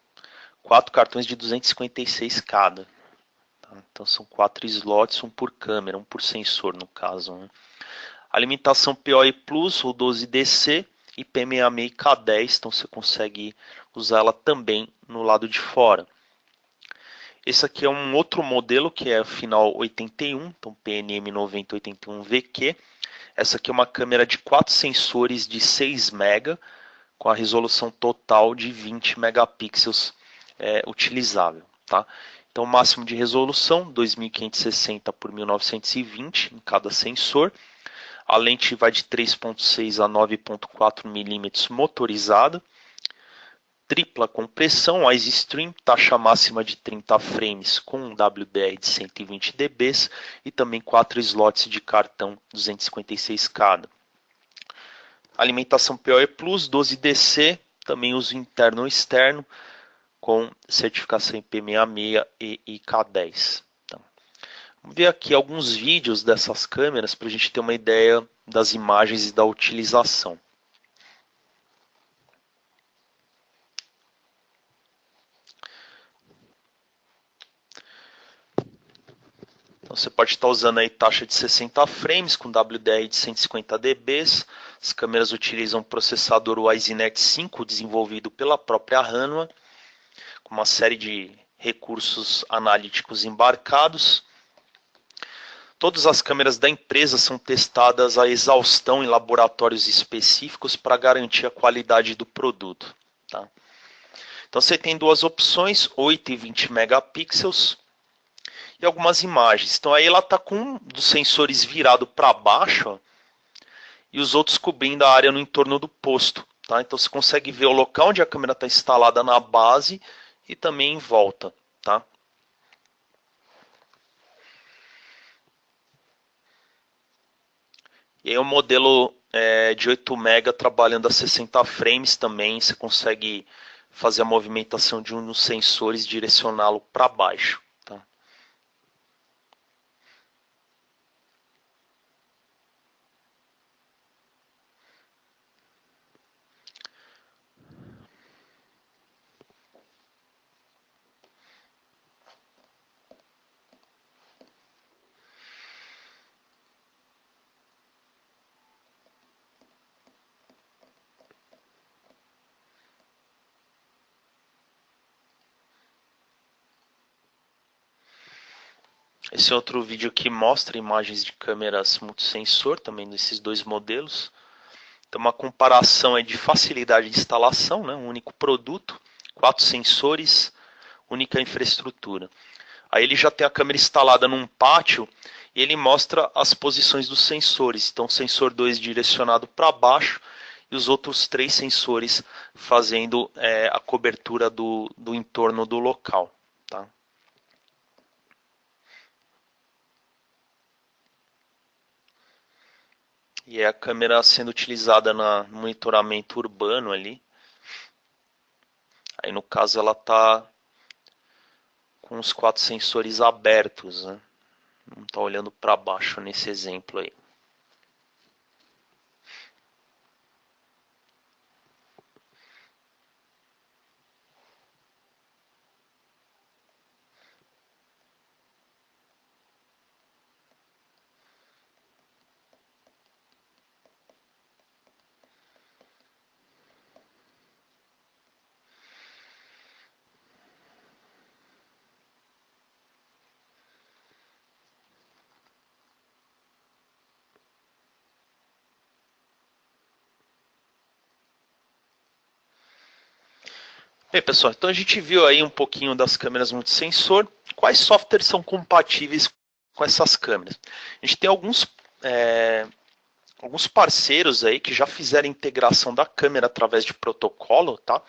4 cartões de 256 cada. Tá? Então são 4 slots, um por câmera, um por sensor no caso, né? Alimentação PoE Plus ou 12DC e P66 K10, então você consegue usar ela também no lado de fora. Esse aqui é um outro modelo que é final 81, então PNM 9081 VQ. Essa aqui é uma câmera de 4 sensores de 6 mega, com a resolução total de 20 megapixels utilizável, tá? Então o máximo de resolução 2560 por 1920 em cada sensor. A lente vai de 3.6 a 9.4 milímetros motorizada. Tripla compressão, Wise Stream, taxa máxima de 30 frames com um WDR de 120 dB e também 4 slots de cartão 256 cada. Alimentação PoE Plus, 12DC, também uso interno e externo, com certificação IP66 e IK10. Então, vamos ver aqui alguns vídeos dessas câmeras para a gente ter uma ideia das imagens e da utilização. Então você pode estar usando aí taxa de 60 frames com WDR de 150 dB. As câmeras utilizam o processador WiseNet 5 desenvolvido pela própria Hanwha, com uma série de recursos analíticos embarcados. Todas as câmeras da empresa são testadas a exaustão em laboratórios específicos para garantir a qualidade do produto, tá? Então você tem duas opções, 8 e 20 megapixels. E algumas imagens. Então aí ela está com um dos sensores virado para baixo, ó, e os outros cobrindo a área no entorno do posto. Tá? Então você consegue ver o local onde a câmera está instalada na base e também em volta. Tá? E aí o modelo de 8 MB trabalhando a 60 frames também, você consegue fazer a movimentação de um dos sensores e direcioná-lo para baixo. Tá? Esse é outro vídeo que mostra imagens de câmeras multisensor, também desses dois modelos. Então, uma comparação aí de facilidade de instalação, né? Um único produto, 4 sensores, única infraestrutura. Aí ele já tem a câmera instalada num pátio e ele mostra as posições dos sensores. Então, o sensor 2 direcionado para baixo e os outros 3 sensores fazendo a cobertura do entorno do local. Tá? E é a câmera sendo utilizada no monitoramento urbano ali. Aí no caso ela está com os 4 sensores abertos, né? Não está olhando para baixo nesse exemplo aí. Bem, pessoal, então a gente viu aí um pouquinho das câmeras multisensor. Quais softwares são compatíveis com essas câmeras? A gente tem alguns parceiros aí que já fizeram integração da câmera através de protocolo, tá?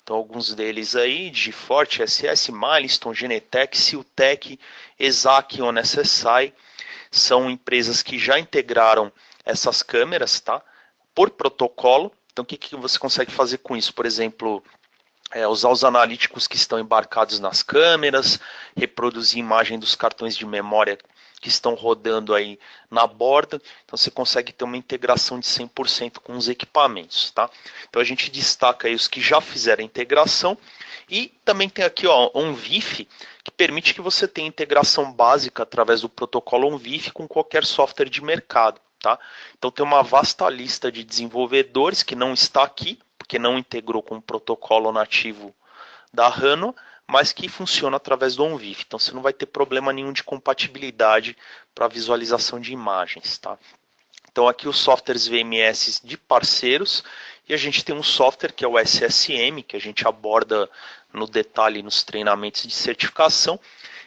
Então alguns deles aí, Digiforte, SS, Milestone, Genetec, Siltec, Exact, OnSSI, são empresas que já integraram essas câmeras, tá? Por protocolo. Então o que você consegue fazer com isso? Por exemplo, usar os analíticos que estão embarcados nas câmeras, reproduzir imagem dos cartões de memória que estão rodando aí na borda. Então você consegue ter uma integração de 100% com os equipamentos, tá? Então a gente destaca aí os que já fizeram a integração e também tem aqui ó, OnVIF, que permite que você tenha integração básica através do protocolo OnVIF com qualquer software de mercado, tá? Então tem uma vasta lista de desenvolvedores que não está aqui, porque não integrou com o protocolo nativo da Rhino, mas que funciona através do OnVIF. Então você não vai ter problema nenhum de compatibilidade para visualização de imagens, tá? Então aqui os softwares VMS de parceiros e a gente tem um software que é o SSM, que a gente aborda no detalhe nos treinamentos de certificação.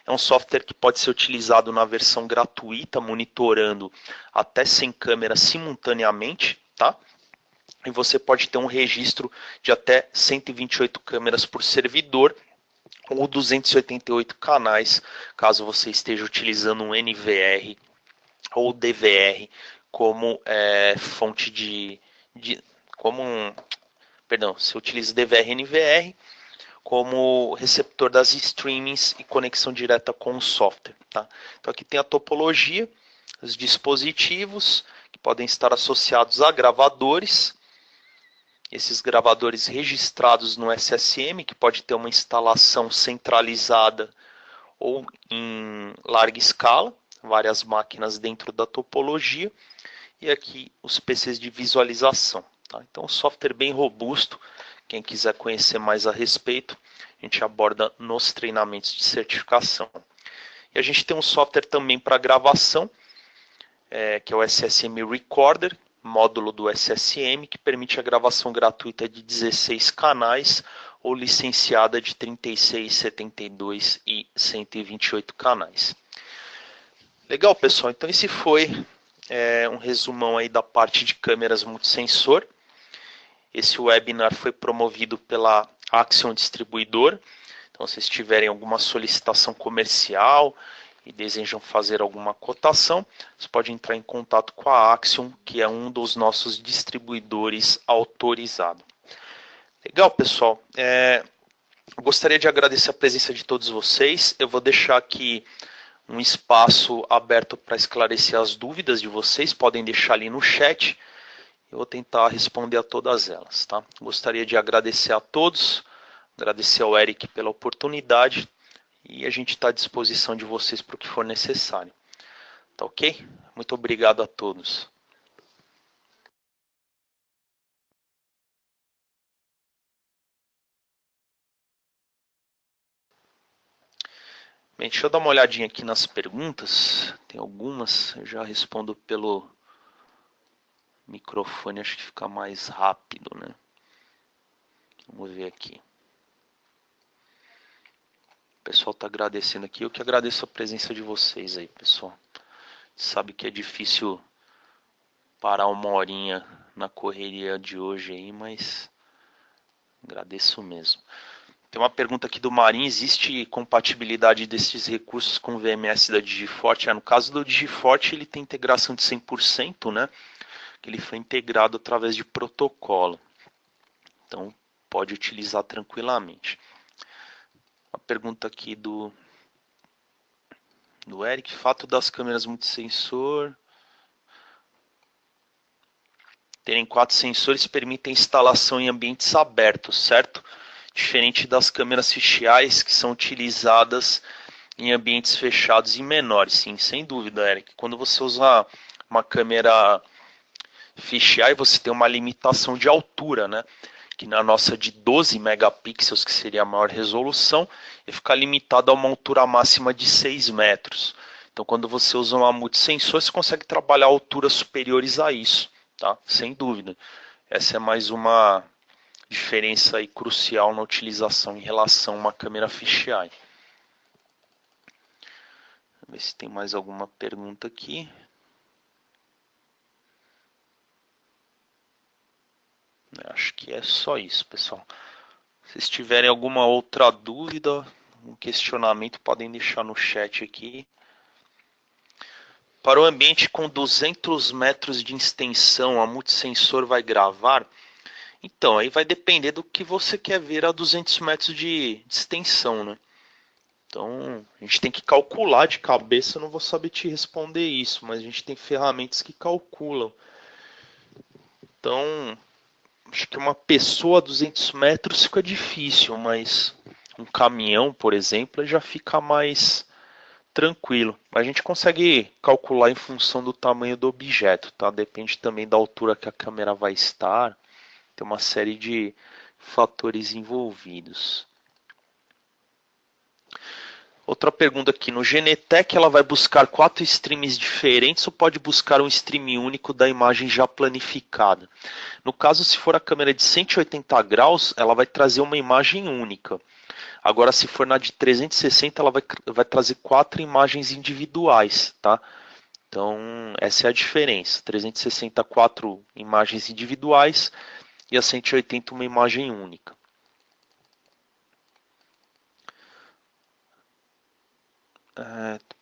É um software que pode ser utilizado na versão gratuita, monitorando até 100 câmeras simultaneamente, tá? E você pode ter um registro de até 128 câmeras por servidor ou 288 canais, caso você esteja utilizando um NVR ou DVR como fonte perdão, você utiliza DVR NVR como receptor das streamings e conexão direta com o software, tá? Então aqui tem a topologia, os dispositivos que podem estar associados a gravadores, esses gravadores registrados no SSM, que pode ter uma instalação centralizada ou em larga escala, várias máquinas dentro da topologia, e aqui os PCs de visualização. Tá? Então, um software bem robusto, quem quiser conhecer mais a respeito, a gente aborda nos treinamentos de certificação. E a gente tem um software também para gravação, que é o SSM Recorder, módulo do SSM, que permite a gravação gratuita de 16 canais ou licenciada de 36, 72 e 128 canais. Legal, pessoal? Então esse foi um resumão aí da parte de câmeras multisensor. Esse webinar foi promovido pela Axion Distribuidor. Então, se vocês tiverem alguma solicitação comercial e desejam fazer alguma cotação, você pode entrar em contato com a Axion, que é um dos nossos distribuidores autorizados. Legal, pessoal. Eu gostaria de agradecer a presença de todos vocês. Eu vou deixar aqui um espaço aberto para esclarecer as dúvidas de vocês. Podem deixar ali no chat. Eu vou tentar responder a todas elas, tá? Gostaria de agradecer a todos, agradecer ao Eric pela oportunidade e a gente está à disposição de vocês para o que for necessário. Tá ok? Muito obrigado a todos. Bem, deixa eu dar uma olhadinha aqui nas perguntas. Tem algumas, eu já respondo pelo microfone, acho que fica mais rápido, né? Vamos ver aqui. O pessoal está agradecendo aqui. Eu que agradeço a presença de vocês aí, pessoal. Sabe que é difícil parar uma horinha na correria de hoje aí, mas agradeço mesmo. Tem uma pergunta aqui do Marinho: existe compatibilidade desses recursos com o VMS da Digiforte? No caso do Digiforte, ele tem integração de 100%, né? Que ele foi integrado através de protocolo. Então, pode utilizar tranquilamente. Uma pergunta aqui do Eric: fato das câmeras multisensor terem 4 sensores permitem instalação em ambientes abertos, certo? Diferente das câmeras fisheye que são utilizadas em ambientes fechados e menores. Sim, sem dúvida, Eric. Quando você usa uma câmera fisheye, você tem uma limitação de altura, né? Que na nossa de 12 megapixels, que seria a maior resolução, ele fica limitado a uma altura máxima de 6 metros. Então, quando você usa uma multisensor, você consegue trabalhar alturas superiores a isso, tá? Sem dúvida. Essa é mais uma diferença aí crucial na utilização em relação a uma câmera fisheye. Vamos ver se tem mais alguma pergunta aqui. Acho que é só isso, pessoal. Se vocês tiverem alguma outra dúvida, um questionamento, podem deixar no chat aqui. Para o ambiente com 200 metros de extensão, a multisensor vai gravar? Então, aí vai depender do que você quer ver a 200 metros de extensão, né? Então, a gente tem que calcular de cabeça, eu não vou saber te responder isso, mas a gente tem ferramentas que calculam. Então, acho que uma pessoa a 200 metros fica difícil, mas um caminhão, por exemplo, já fica mais tranquilo. A gente consegue calcular em função do tamanho do objeto, tá? Depende também da altura que a câmera vai estar. Tem uma série de fatores envolvidos. Outra pergunta aqui: no Genetec ela vai buscar 4 streams diferentes ou pode buscar um stream único da imagem já planificada? No caso, se for a câmera de 180 graus, ela vai trazer uma imagem única. Agora, se for na de 360, ela vai trazer 4 imagens individuais, tá? Então, essa é a diferença. 360, 4 imagens individuais e a 180, uma imagem única.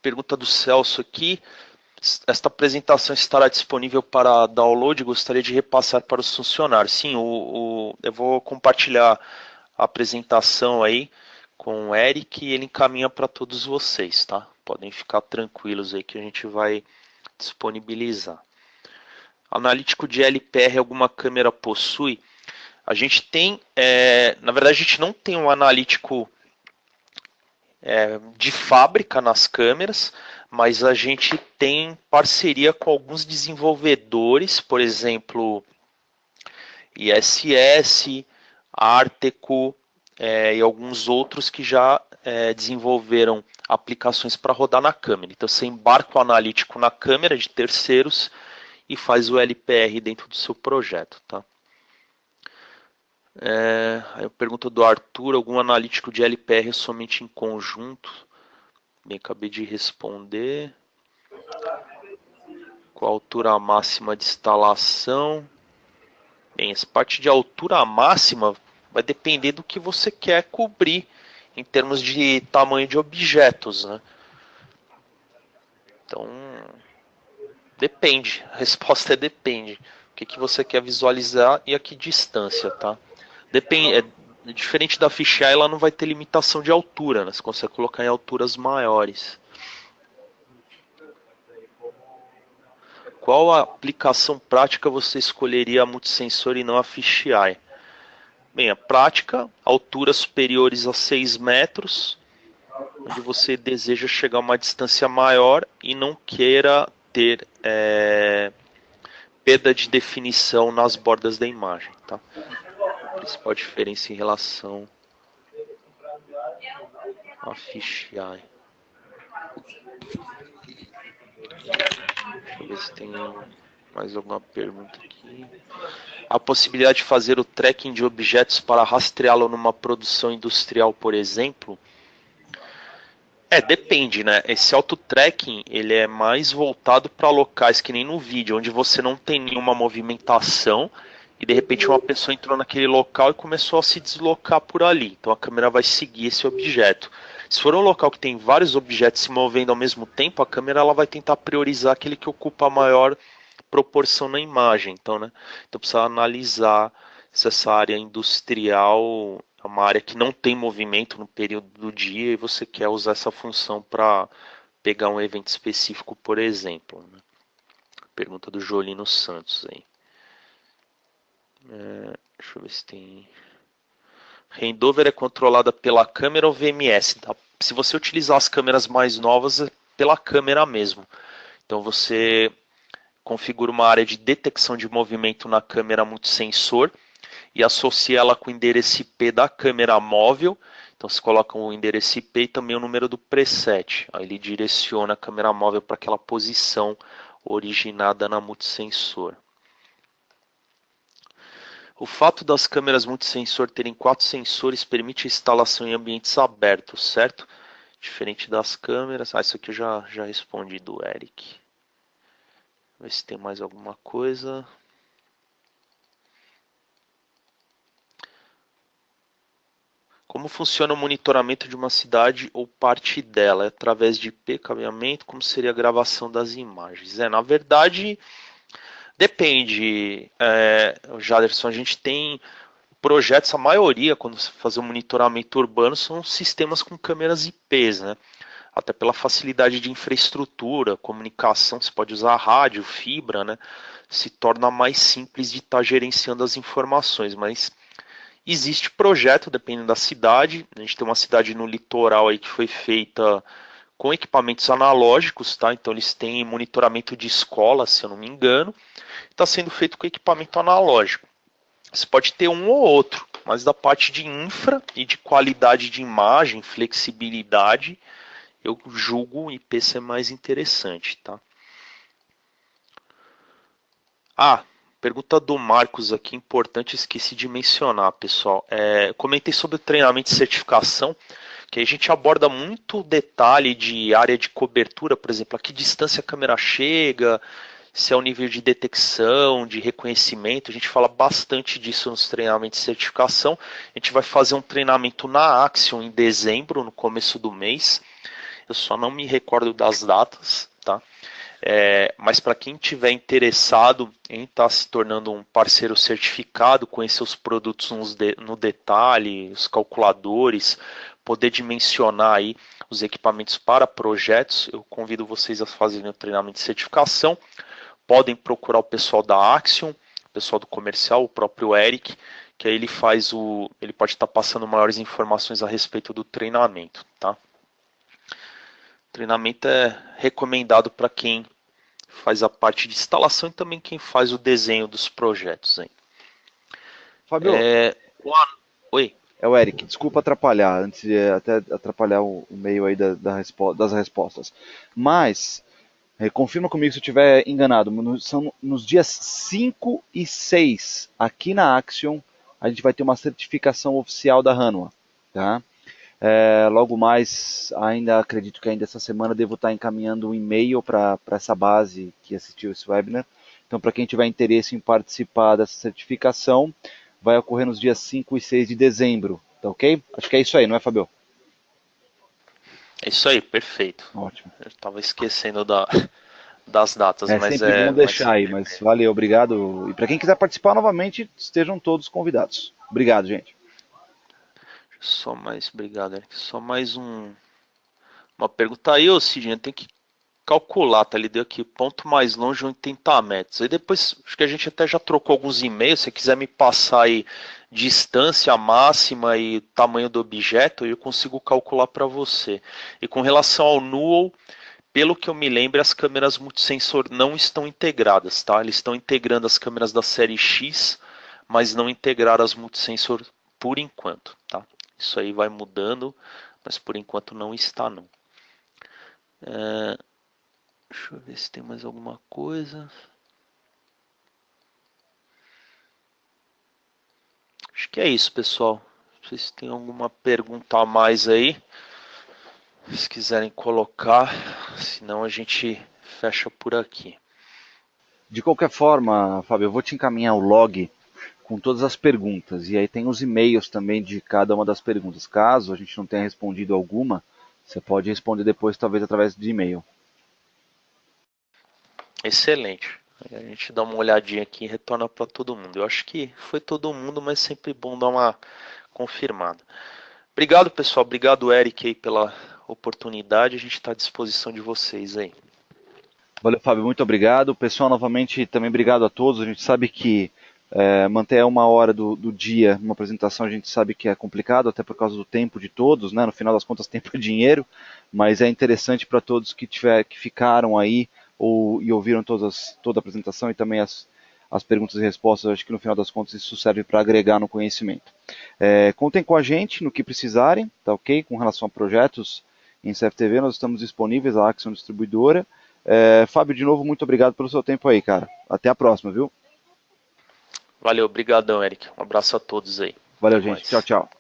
Pergunta do Celso aqui: esta apresentação estará disponível para download? Gostaria de repassar para os funcionários. Sim, eu vou compartilhar a apresentação aí com o Eric e ele encaminha para todos vocês, tá? Podem ficar tranquilos aí que a gente vai disponibilizar. Analítico de LPR alguma câmera possui? A gente tem, na verdade a gente não tem um analítico de fábrica nas câmeras, mas a gente tem parceria com alguns desenvolvedores, por exemplo, ISS, Arteco e alguns outros que já desenvolveram aplicações para rodar na câmera. Então você embarca o analítico na câmera de terceiros e faz o LPR dentro do seu projeto, tá? Aí eu pergunto do Arthur: algum analítico de LPR somente em conjunto? Bem, acabei de responder. Qual a altura máxima de instalação? Bem, essa parte de altura máxima vai depender do que você quer cobrir em termos de tamanho de objetos, né? Então, depende. A resposta é depende. O que você quer visualizar e a que distância, tá? Depende, diferente da fisheye, ela não vai ter limitação de altura, né? Você consegue colocar em alturas maiores. Qual a aplicação prática você escolheria a multisensor e não a fisheye? Bem, a prática, alturas superiores a 6 metros, onde você deseja chegar a uma distância maior e não queira ter perda de definição nas bordas da imagem. Tá? A principal diferença em relação à fisheye. Deixa eu ver se tem mais alguma pergunta aqui. A possibilidade de fazer o tracking de objetos para rastreá-lo numa produção industrial, por exemplo? Depende, né? Esse auto-tracking, ele é mais voltado para locais que nem no vídeo, onde você não tem nenhuma movimentação e de repente uma pessoa entrou naquele local e começou a se deslocar por ali. Então a câmera vai seguir esse objeto. Se for um local que tem vários objetos se movendo ao mesmo tempo, a câmera ela vai tentar priorizar aquele que ocupa a maior proporção na imagem. Então, né? Então precisa analisar se essa área industrial é uma área que não tem movimento no período do dia e você quer usar essa função para pegar um evento específico, por exemplo. Né? Pergunta do Jolino Santos aí. Deixa eu ver se tem. Handover é controlada pela câmera ou VMS? Tá? Se você utilizar as câmeras mais novas, é pela câmera mesmo. Então você configura uma área de detecção de movimento na câmera multisensor e associa ela com o endereço IP da câmera móvel. Então você coloca o endereço IP e também o número do preset. Aí ele direciona a câmera móvel para aquela posição originada na multisensor. O fato das câmeras multisensor terem 4 sensores permite a instalação em ambientes abertos, certo? Diferente das câmeras. Isso aqui eu já respondi do Eric. Ver se tem mais alguma coisa. Como funciona o monitoramento de uma cidade ou parte dela? É através de IP, cabeamento? Como seria a gravação das imagens? Na verdade, depende. Jaderson, a gente tem projetos, a maioria, quando você faz o monitoramento urbano, são sistemas com câmeras IPs, né? Até pela facilidade de infraestrutura, comunicação, você pode usar rádio, fibra, né? Se torna mais simples de estar gerenciando as informações, mas existe projeto, dependendo da cidade. A gente tem uma cidade no litoral aí que foi feita com equipamentos analógicos, tá? Então eles têm monitoramento de escola, se eu não me engano. Está sendo feito com equipamento analógico. Você pode ter um ou outro, mas da parte de infra e de qualidade de imagem, flexibilidade, eu julgo o IP ser mais interessante, tá? Pergunta do Marcos aqui, importante, esqueci de mencionar, pessoal. Comentei sobre o treinamento de certificação, que a gente aborda muito detalhe de área de cobertura, por exemplo, a que distância a câmera chega, se é o nível de detecção, de reconhecimento. A gente fala bastante disso nos treinamentos de certificação. A gente vai fazer um treinamento na Axion em dezembro, no começo do mês. Eu só não me recordo das datas, tá? Mas para quem tiver interessado em estar se tornando um parceiro certificado, conhecer os produtos no detalhe, os calculadores, poder dimensionar aí os equipamentos para projetos, eu convido vocês a fazerem o treinamento de certificação. Podem procurar o pessoal da Axion, o pessoal do comercial, o próprio Eric, que aí ele pode estar passando maiores informações a respeito do treinamento, tá? O treinamento é recomendado para quem faz a parte de instalação e também quem faz o desenho dos projetos. Hein? Fábio, Oi. é o Eric, desculpa atrapalhar, antes de até atrapalhar o meio aí das respostas. Mas, confirma comigo se eu estiver enganado, são nos dias 5 e 6, aqui na Axion, a gente vai ter uma certificação oficial da Hanwha, tá? Logo mais, ainda acredito que ainda essa semana devo estar encaminhando um e-mail para essa base que assistiu esse webinar. Então, para quem tiver interesse em participar dessa certificação, vai ocorrer nos dias 5 e 6 de dezembro, tá ok? Acho que é isso aí, não é, Fabio? É isso aí, perfeito. Ótimo. Eu estava esquecendo das datas, É mas sempre bom deixar aí, mas valeu, obrigado. E para quem quiser participar novamente, estejam todos convidados. Obrigado, gente. Só mais, obrigado, Eric. Só mais uma pergunta aí, ô Sidney, tem que calcular, tá? Ele deu aqui, ponto mais longe, 80 metros. Aí depois, acho que a gente até já trocou alguns e-mails, se você quiser me passar aí distância máxima e tamanho do objeto, eu consigo calcular para você. E com relação ao Null, pelo que eu me lembro, as câmeras multisensor não estão integradas, tá? Eles estão integrando as câmeras da série X, mas não integraram as multisensor por enquanto, tá? Isso aí vai mudando, mas por enquanto não está, não. Deixa eu ver se tem mais alguma coisa. Acho que é isso, pessoal. Não sei se tem alguma pergunta a mais aí. Se quiserem colocar, senão a gente fecha por aqui. De qualquer forma, Fábio, eu vou te encaminhar o log com todas as perguntas. E aí tem os e-mails também de cada uma das perguntas. Caso a gente não tenha respondido alguma, você pode responder depois, talvez através de e-mail. Excelente. A gente dá uma olhadinha aqui e retorna para todo mundo. Eu acho que foi todo mundo, mas sempre bom dar uma confirmada. Obrigado, pessoal. Obrigado, Eric, aí, pela oportunidade. A gente está à disposição de vocês aí. Valeu, Fábio, muito obrigado. Pessoal, novamente, também obrigado a todos. A gente sabe que manter uma hora do dia numa apresentação, a gente sabe que é complicado, até por causa do tempo de todos, né? No final das contas, tempo é dinheiro, mas é interessante para todos que ficaram aí e ouviram toda a apresentação e também as perguntas e respostas. Acho que no final das contas isso serve para agregar no conhecimento. Contem com a gente no que precisarem, tá ok? Com relação a projetos em CFTV, nós estamos disponíveis, a Axion Distribuidora. Fábio, de novo, muito obrigado pelo seu tempo aí, cara. Até a próxima, viu? Valeu, obrigadão, Eric. Um abraço a todos aí. Valeu, Até gente. mais. Tchau, tchau.